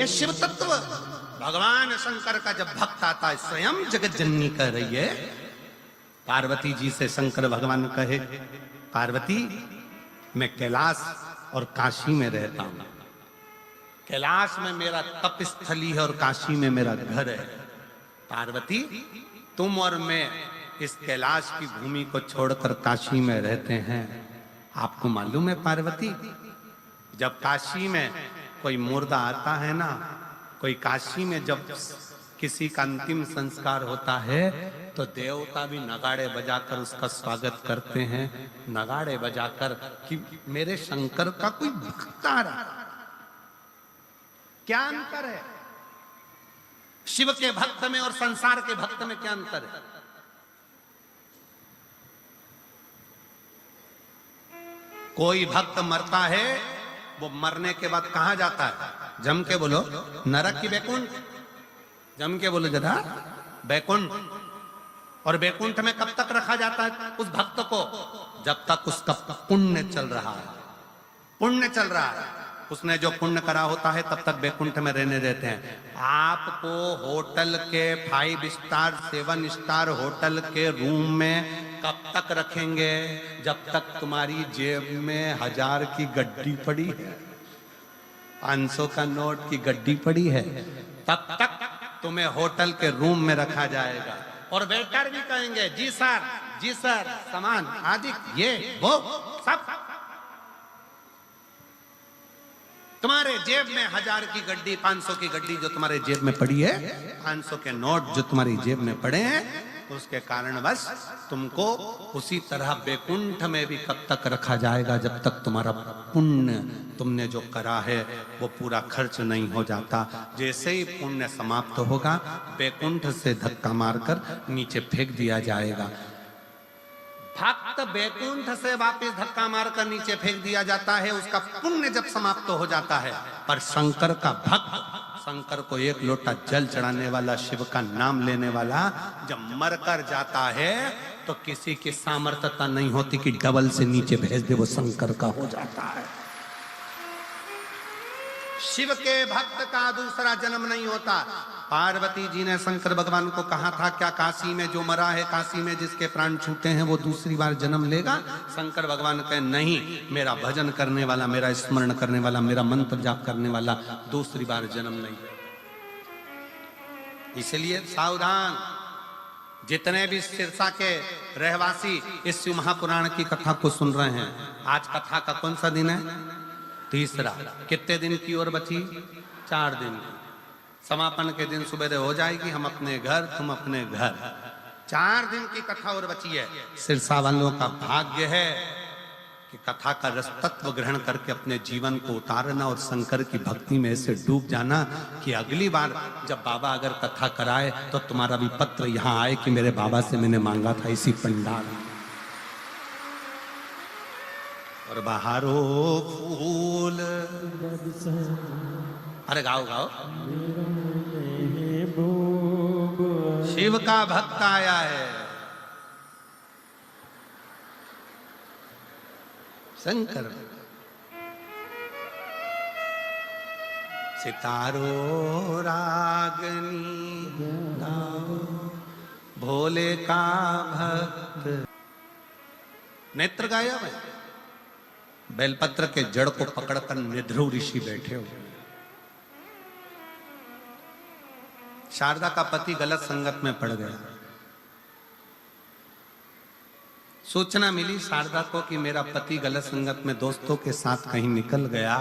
शिव तत्व। भगवान शंकर का जब भक्त आता है, स्वयं जगत जननी कह रही है, पार्वती जी से शंकर भगवान कहे, पार्वती मैं कैलाश और काशी में रहता हूं, कैलाश में मेरा तप स्थली है और काशी में मेरा घर है। पार्वती तुम और मैं इस कैलाश की भूमि को छोड़कर काशी में रहते हैं। आपको मालूम है पार्वती, जब काशी में कोई मुर्दा आता है ना, कोई काशी में जब किसी का अंतिम संस्कार होता है तो देवता भी नगाड़े बजाकर उसका स्वागत करते हैं, नगाड़े बजाकर कि मेरे शंकर का कोई भक्त आ रहा। क्या अंतर है शिव के भक्त में और संसार के भक्त में? क्या अंतर है? कोई भक्त मरता है, वो मरने के बाद कहां जाता है? जम के बोलो, नरक की बैकुंठ? जम के बोलो जरा, बैकुंठ। और बैकुंठ में कब तक रखा जाता है उस भक्त को? जब तक उसका पुण्य चल रहा है, पुण्य चल रहा है, उसने जो पुण्य करा होता है तब तक बैकुंठ में रहने देते हैं। आपको होटल के 5 स्टार 7 स्टार होटल के रूम में कब तक रखेंगे? जब तक तुम्हारी जेब में 1000 की गड्डी पड़ी है, 500 का नोट की गड्डी पड़ी है, तब तक तुम्हें होटल के रूम में रखा जाएगा। और वेटर भी कहेंगे जी सर, सामान आदि ये वो सब। तुम्हारे जेब में 1000 की गड्डी, 500 की गड्डी जो तुम्हारे जेब में पड़ी है, 500 के नोट जो तुम्हारी जेब में पड़े हैं, उसके कारण बस तुमको उसी तरह बैकुंठ में भी कब तक रखा जाएगा जब तक तुम्हारा पुण्य तुमने जो करा है वो पूरा खर्च नहीं हो जाता। जैसे ही पुण्य समाप्त होगा, बैकुंठ से धक्का मारकर नीचे फेंक दिया जाएगा। भक्त बैकुंठ से वापस धक्का मारकर नीचे फेंक दिया जाता है, उसका पुण्य जब समाप्त हो जाता है। पर शंकर का भक्त, शंकर को 1 लोटा जल चढ़ाने वाला, शिव का नाम लेने वाला जब मरकर जाता है तो किसी की सामर्थ्यता नहीं होती कि डबल से नीचे भेज दे, वो शंकर का हो जाता है। शिव के भक्त का दूसरा जन्म नहीं होता। पार्वती जी ने शंकर भगवान को कहा था, क्या काशी में जो मरा है, काशी में जिसके प्राण छूटे हैं, वो दूसरी बार जन्म लेगा? शंकर भगवान कहे नहीं, मेरा भजन करने वाला, मेरा स्मरण करने वाला, मेरा मंत्र जाप करने वाला दूसरी बार जन्म नहीं। इसलिए सावधान, जितने भी सिरसा के रहवासी इस शिव महापुराण की कथा को सुन रहे हैं, आज कथा का कौन सा दिन है? तीसरा। कितने दिन की और बची? 4 दिन की। समापन के दिन सुबह हो जाएगी, हम अपने घर, तुम अपने घर। 4 दिन की कथा और बची है। सिरसा वालों का भाग्य है कि कथा का रस तत्व ग्रहण करके अपने जीवन को उतारना और शंकर की भक्ति में ऐसे डूब जाना कि अगली बार जब बाबा अगर कथा कराए तो तुम्हारा भी पत्र यहाँ आए कि मेरे बाबा से मैंने मांगा था इसी पंडाल। और बहारो फूल, अरे गाओ गाओ। शिव का भक्त आया है, शंकर। सितारो रागनी गाओ, भोले का भक्त। नेत्र गाया भाई। बेलपत्र के जड़ को पकड़कर निध्रुव ऋषि बैठे हो। शारदा का पति गलत संगत में पड़ गया। सूचना मिली शारदा को कि मेरा पति गलत संगत में दोस्तों के साथ कहीं निकल गया।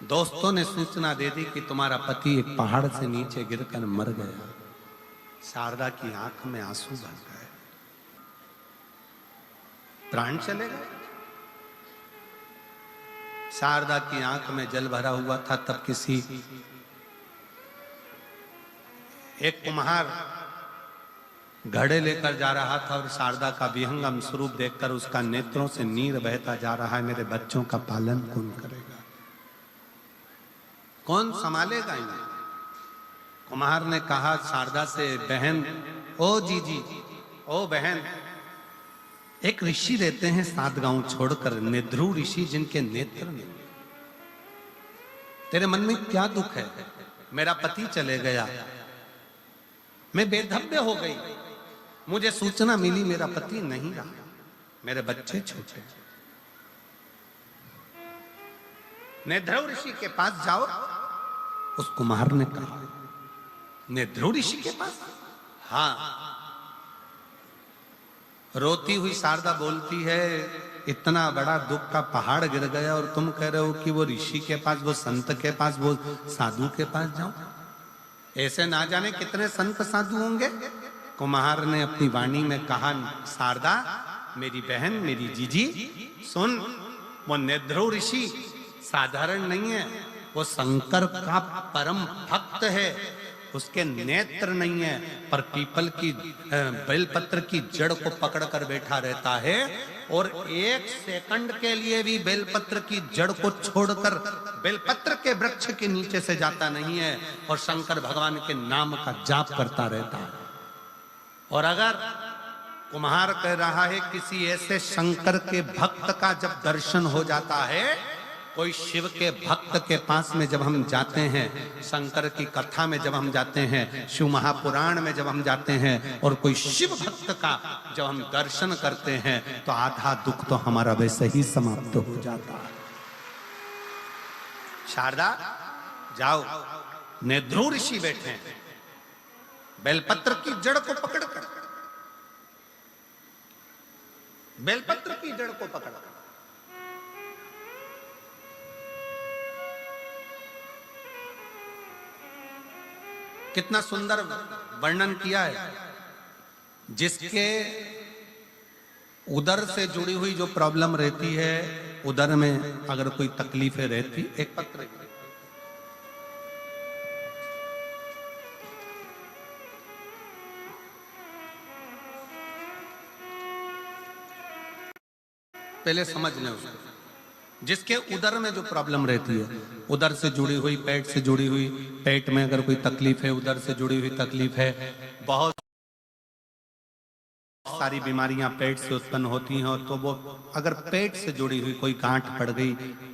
दोस्तों ने सूचना दे दी कि तुम्हारा पति एक पहाड़ से नीचे गिरकर मर गया। शारदा की आंख में आंसू भर गए, प्राण चले गए। शारदा की आंख में जल भरा हुआ था। तब किसी एक कुम्हार घड़े लेकर जा रहा था और शारदा का विहंगम स्वरूप देखकर उसका नेत्रों से नीर बहता जा रहा है। मेरे बच्चों का पालन कौन करेगा, कौन संभालेगा इन्हें? कुम्हार ने कहा शारदा से, बहन, ओ जीजी, ओ बहन, एक ऋषि रहते हैं 7 गांव छोड़कर, नेध्रुव ऋषि, जिनके नेत्र नहीं। तेरे मन में क्या दुख है? मेरा पति चले गया, मैं बेधब्य हो गई, मुझे सूचना मिली मेरा पति नहीं रहा, मेरे बच्चे छोटे। नेध्रुव ऋषि के पास जाओ, उस कुम्हार ने कहा। नेध्रुव ऋषि के पास? हाँ। रोती हुई शारदा बोलती है, इतना बड़ा दुख का पहाड़ गिर गया और तुम कह रहे हो कि वो ऋषि के पास, वो संत के पास, वो साधु के पास जाओ। ऐसे ना जाने कितने संत साधु होंगे। कुम्हार ने अपनी वाणी में कहा, शारदा मेरी बहन, मेरी जीजी सुन, वो नेध्रुव ऋषि साधारण नहीं है, वो शंकर का परम भक्त है। उसके नेत्र नहीं है, पर पीपल की बेलपत्र की जड़ को पकड़कर बैठा रहता है और एक सेकंड के लिए भी बेलपत्र की जड़ को छोड़कर बेलपत्र के वृक्ष के नीचे से जाता नहीं है और शंकर भगवान के नाम का जाप करता रहता है। और अगर कुम्हार कह रहा है किसी ऐसे शंकर के भक्त का जब दर्शन हो जाता है, कोई शिव के भक्त के पास में जब हम जाते हैं, शंकर की कथा में जब हम जाते हैं, शिव महापुराण में जब हम जाते हैं और कोई शिव भक्त का जब हम दर्शन करते हैं, तो आधा दुख तो हमारा वैसे ही समाप्त हो जाता है। शारदा जाओ, नेध्रुव ऋषि बैठे हैं, बेलपत्र की जड़ को पकड़कर, बेलपत्र की जड़ को पकड़कर। कितना सुंदर वर्णन किया है। जिसके उदर से जुड़ी हुई जो प्रॉब्लम रहती है, उदर में अगर कोई तकलीफें रहती, एक पत्र पहले समझ लें उसको। जिसके उदर में जो प्रॉब्लम रहती है, उदर से जुड़ी हुई, पेट से जुड़ी हुई, पेट में अगर कोई तकलीफ है, उदर से जुड़ी हुई तकलीफ है, बहुत सारी बीमारियां पेट से उत्पन्न होती हैं। तो वो अगर पेट से जुड़ी हुई कोई गांठ पड़ गई,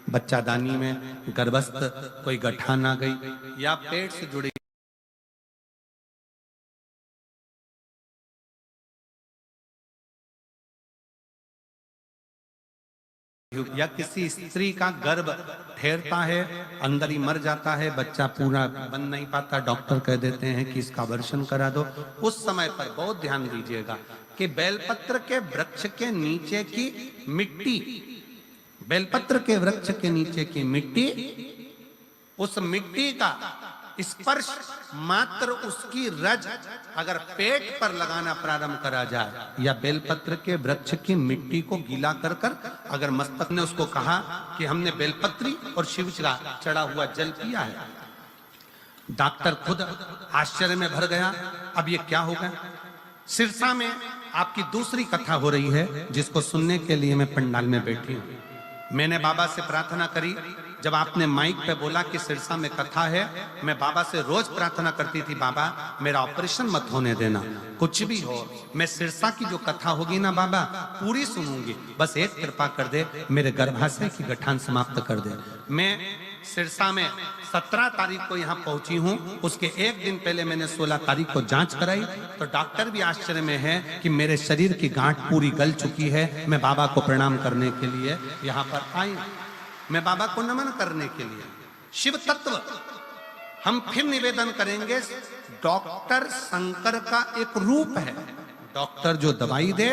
बच्चादानी में गर्भस्थ कोई गठान आ गई, या पेट से जुड़ी या किसी स्त्री का गर्भ ठहरता है, अंदर ही मर जाता है, बच्चा पूरा बन नहीं पाता, डॉक्टर कह देते हैं कि इसका अबॉर्शन करा दो। उस समय पर बहुत ध्यान दीजिएगा कि बेलपत्र के वृक्ष के नीचे की मिट्टी, बेलपत्र के वृक्ष के नीचे की मिट्टी, उस मिट्टी का स्पर्श मात्र, उसकी रज अगर पेट पर लगाना प्रारंभ करा जाए, या बेलपत्र के वृक्ष की मिट्टी को गीला कर कर अगर मस्तक ने उसको कहा कि हमने बेलपत्री और शिव का चढ़ा हुआ जल पिया है, डॉक्टर खुद आश्चर्य में भर गया। अब ये क्या होगा? सिरसा में आपकी दूसरी कथा हो रही है, जिसको सुनने के लिए मैं पंडाल में बैठी हूं। मैंने बाबा से प्रार्थना करी, जब आपने माइक पे बोला कि सिरसा में कथा है, मैं बाबा से रोज प्रार्थना करती थी, बाबा मेरा ऑपरेशन मत होने देना, कुछ भी हो, मैं सिरसा की जो कथा होगी ना बाबा पूरी सुनूंगी, बस एक कृपा कर दे, मेरे गर्भाशय की गठान समाप्त कर दे। मैं सिरसा में 17 तारीख को यहाँ पहुंची हूँ, उसके एक दिन पहले मैंने 16 तारीख को जांच कराई, तो डॉक्टर भी आश्चर्य में है कि मेरे शरीर की गांठ पूरी गल चुकी है। मैं बाबा को प्रणाम करने के लिए यहाँ पर आई, मैं बाबा को नमन करने के लिए। शिव तत्व हम फिर निवेदन करेंगे, डॉक्टर शंकर का एक रूप है। डॉक्टर जो दवाई दे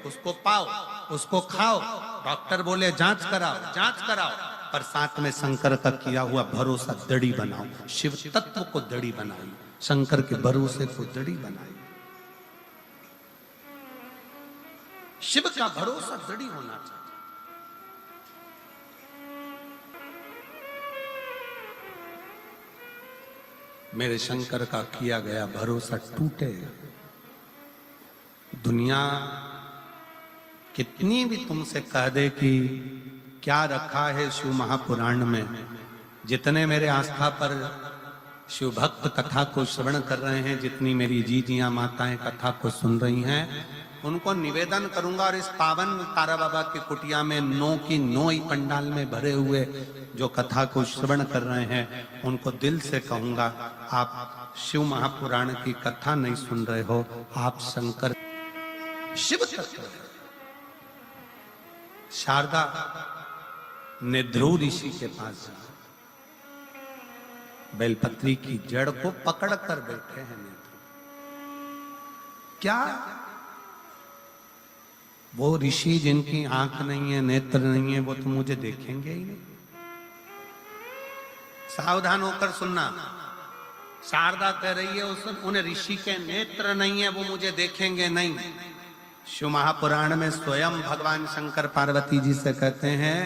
उसको पाओ, उसको खाओ, डॉक्टर बोले जांच कराओ, जांच कराओ, पर साथ में शंकर का किया हुआ भरोसा दड़ी बनाओ। शिव तत्व को दड़ी बनाई, शंकर के भरोसे को दड़ी बनाई। शिव का भरोसा दड़ी होना चाहिए। मेरे शंकर का किया गया भरोसा टूटे, दुनिया कितनी भी तुमसे कह दे कि क्या रखा है शिव महापुराण में, जितने मेरे आस्था पर शिव भक्त कथा को श्रवण कर रहे हैं, जितनी मेरी जीजियां माताएं कथा को सुन रही हैं, उनको निवेदन करूंगा और इस पावन तारा बाबा की कुटिया में 9 की 9 ही पंडाल में भरे हुए जो कथा को श्रवण कर रहे हैं, उनको दिल से कहूंगा, आप शिव महापुराण की कथा नहीं सुन रहे हो, आप शंकर शिव तत्व। शारदा ने ध्रुव ऋषि के पास जा बेलपत्री की जड़ को पकड़ कर बैठे हैं नेत्र। क्या वो ऋषि जिनकी आंख नहीं है, नेत्र नहीं है, वो तो मुझे देखेंगे ही नहीं? सावधान होकर सुनना, शारदा कह रही है उन्हें ऋषि के नेत्र नहीं है, वो मुझे देखेंगे नहीं। शिव महापुराण में स्वयं भगवान शंकर पार्वती जी से कहते हैं,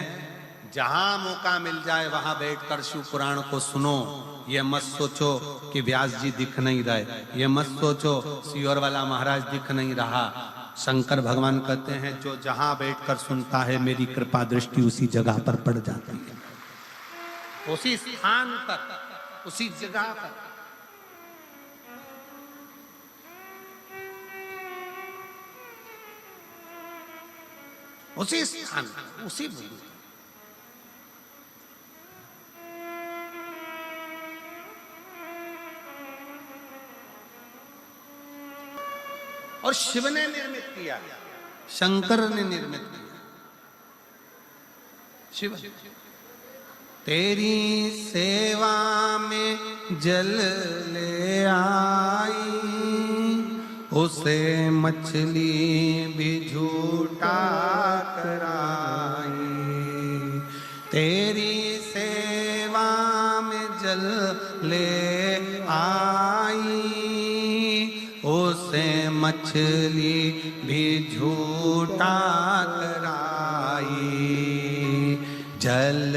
जहां मौका मिल जाए वहां बैठकर शिव पुराण को सुनो। ये मत सोचो कि व्यास जी दिख नहीं रहे, ये मत सोचो सियोर वाला महाराज दिख नहीं रहा। शंकर भगवान कहते हैं, जो जहां बैठकर सुनता है मेरी कृपा दृष्टि उसी जगह पर पड़ जाती है, उसी स्थान पर, उसी जगह पर। उसी स्थान, उसी भूमि। और शिव ने निर्मित किया, शंकर ने निर्मित किया। शिव तेरी सेवा में जल ले आई, उसे मछली भी झूठा कराई। तेरी सेवा में जल ले आई, उसे मछली भी झूठा कराई। जल